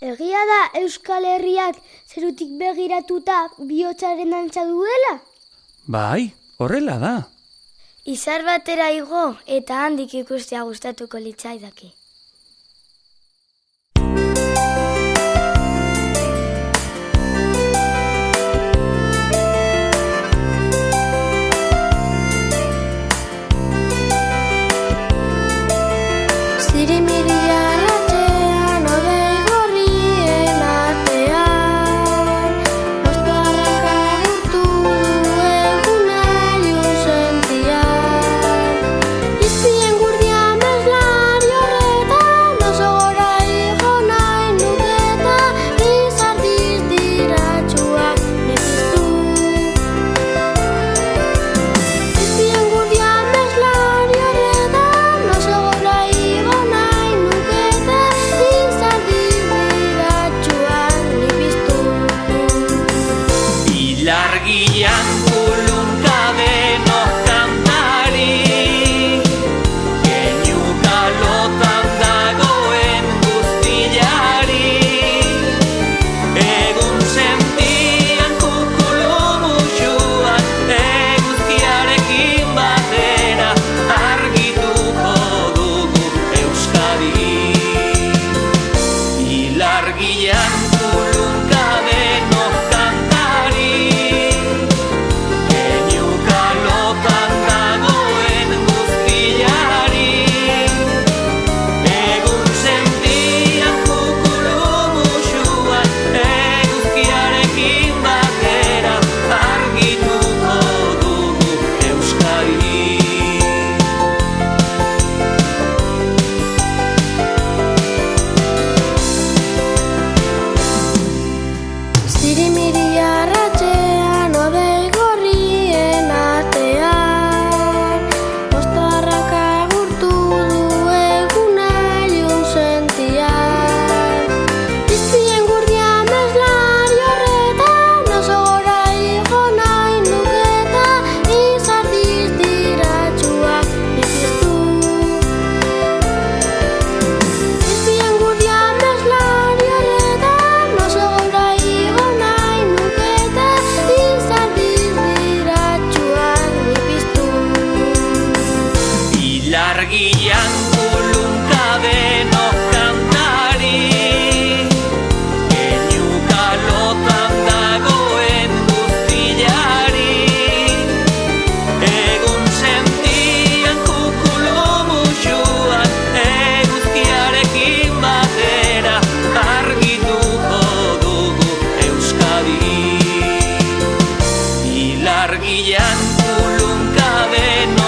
Egia da Euskal Herriak zerutik begiratuta bihotzaren antza duela? Bai, horrela da. Izar batera igo eta handik ikustea gustatuko litzaidake. Ilargian kulunka denok kantari, keinu kalotan dagoen guztiari. Egun sentian kukulu musuan, eguzkiarekin batera argituko dugu Euskadi. Ilargian kulunka denok Ilargian kulunka denok kantari, keinu kalotan dagoen guztiari. Egun sentian kukulu musuan, eguzkiarekin batera argituko dugu Euskadi. Ilargian kulunka denok